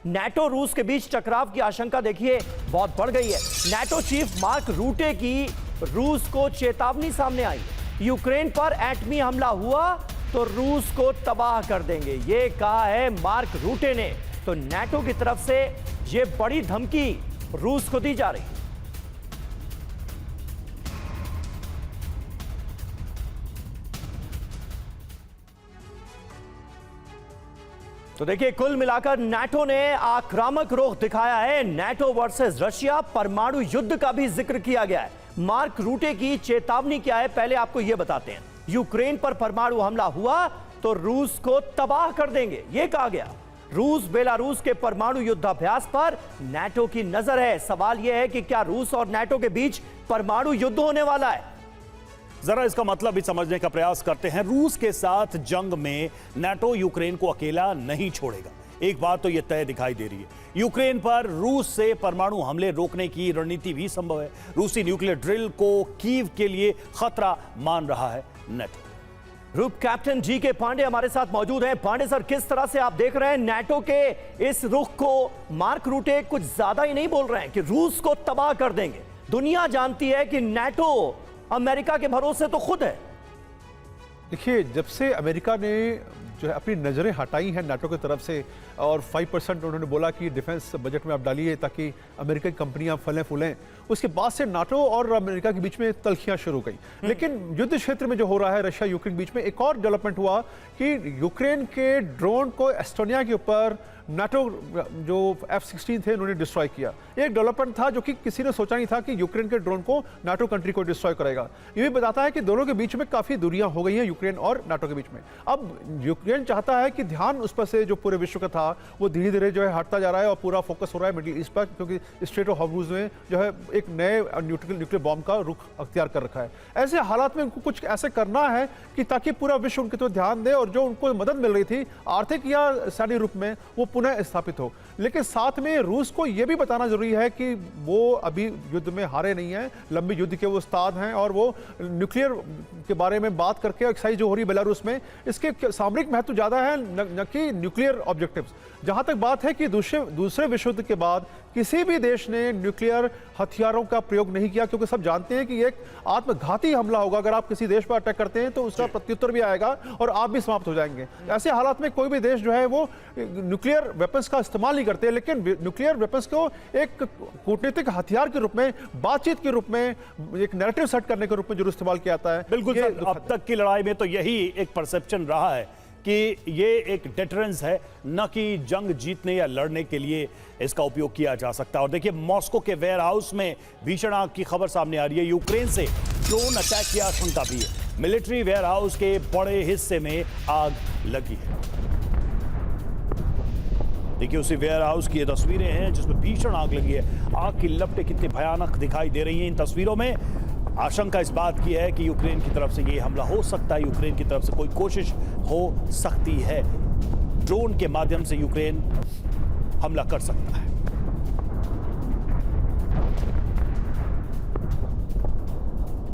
NATO रूस के बीच टकराव की आशंका देखिए बहुत बढ़ गई है। नाटो चीफ मार्क रूटे की रूस को चेतावनी सामने आई, यूक्रेन पर एटमी हमला हुआ तो रूस को तबाह कर देंगे, ये कहा है मार्क रूटे ने। तो नाटो की तरफ से ये बड़ी धमकी रूस को दी जा रही है। तो देखिए, कुल मिलाकर नाटो ने आक्रामक रुख दिखाया है। नाटो वर्सेस रशिया परमाणु युद्ध का भी जिक्र किया गया है। मार्क रूटे की चेतावनी क्या है, पहले आपको यह बताते हैं। यूक्रेन पर परमाणु हमला हुआ तो रूस को तबाह कर देंगे, यह कहा गया। रूस बेलारूस के परमाणु युद्धाभ्यास पर नाटो की नजर है। सवाल यह है कि क्या रूस और नाटो के बीच परमाणु युद्ध होने वाला है? जरा इसका मतलब भी समझने का प्रयास करते हैं। रूस के साथ जंग में नाटो यूक्रेन को अकेला नहीं छोड़ेगा। एक बात तो यह तय दिखाई दे रही है, यूक्रेन पर रूस से परमाणु हमले रोकने की रणनीति भी संभव है। रूसी न्यूक्लियर ड्रिल को कीव के लिए खतरा मान रहा है NATO. Group captain GK. Pandey हमारे साथ मौजूद हैं। पांडे सर, किस तरह से आप देख रहे हैं नाटो के इस रुख को? मार्क रूटे कुछ ज्यादा ही नहीं बोल रहे हैं कि रूस को तबाह कर देंगे। दुनिया जानती है कि नाटो अमेरिका के भरोसे तो खुद है। देखिए, जब से अमेरिका ने जो है अपनी नज़रें हटाई हैं नाटो की तरफ से और 5% उन्होंने बोला कि डिफेंस बजट में आप डालिए ताकि अमेरिका की कंपनियां फलें फूलें, उसके बाद से नाटो और अमेरिका के बीच में तल्खियां शुरू हो गई। लेकिन युद्ध क्षेत्र में जो हो रहा है रशिया यूक्रेन के बीच में, एक और डेवलपमेंट हुआ कि यूक्रेन के ड्रोन को एस्टोनिया के ऊपर नाटो जो F-16 थे उन्होंने डिस्ट्रॉय किया। एक डेवलपमेंट था जो कि किसी ने सोचा नहीं था कि यूक्रेन के ड्रोन को नाटो कंट्री को डिस्ट्रॉय करेगा। ये भी बताता है कि दोनों के बीच में काफ़ी दूरियां हो गई हैं यूक्रेन और नाटो के बीच में। अब यूक्रेन चाहता है कि ध्यान उस पर से जो पूरे विश्व का था वो धीरे धीरे जो है हटता जा रहा है और पूरा फोकस हो रहा है मिडिल ईस्ट पर, क्योंकि स्ट्रेट ऑफ हॉर्मुज़ में जो है एक नए न्यूक्लियर बॉम्ब का रुख अख्तियार कर रखा है। ऐसे हालात में उनको कुछ ऐसे करना है कि ताकि पूरा विश्व उनकी तो ध्यान दे और जो उनको मदद मिल रही थी आर्थिक या सैन्य रूप में वो पुनः स्थापित हो। लेकिन साथ में रूस को यह भी बताना जरूरी है कि वो अभी युद्ध में हारे नहीं हैं, लंबी युद्ध के वो उस्ताद हैं और वो न्यूक्लियर के बारे में बात करके एक्सरसाइज जो हो रही है बेलारूस में, इसके सामरिक महत्व ज्यादा है न कि न्यूक्लियर ऑब्जेक्टिव्स। जहां तक बात है कि दूसरे विश्व युद्ध के बाद किसी भी देश ने न्यूक्लियर हथियारों का प्रयोग नहीं किया, क्योंकि सब जानते हैं कि एक आत्मघाती हमला होगा। अगर आप किसी देश पर अटैक करते हैं तो उसका प्रत्युत्तर भी आएगा और आप भी समाप्त हो जाएंगे। ऐसे हालात में कोई भी देश जो है वो न्यूक्लियर वेपन्स का इस्तेमाल नहीं करते, लेकिन न्यूक्लियर वेपन्स को एक कूटनीतिक हथियार के रूप में, बातचीत के रूप में, एक नैरेटिव सेट करने के रूप में जरूर इस्तेमाल किया जाता है। बिल्कुल सर, अब तक की लड़ाई में तो यही एक परसेप्शन रहा है कि ये एक डेटरेंस है, न कि जंग जीतने या लड़ने के लिए इसका उपयोग किया जा सकता है। और देखिए, मॉस्को के वेयर हाउस में भीषण आग की खबर सामने आ रही है। यूक्रेन से ड्रोन अटैक की आशंका भी है। मिलिट्री वेयर हाउस के बड़े हिस्से में आग लगी है। देखिए, उसी वेयर हाउस की ये तस्वीरें हैं जिसमें भीषण आग लगी है। आग की लपटें कितनी भयानक दिखाई दे रही हैं इन तस्वीरों में। आशंका इस बात की है कि यूक्रेन की तरफ से ये हमला हो सकता है, यूक्रेन की तरफ से कोई कोशिश हो सकती है, ड्रोन के माध्यम से यूक्रेन हमला कर सकता है।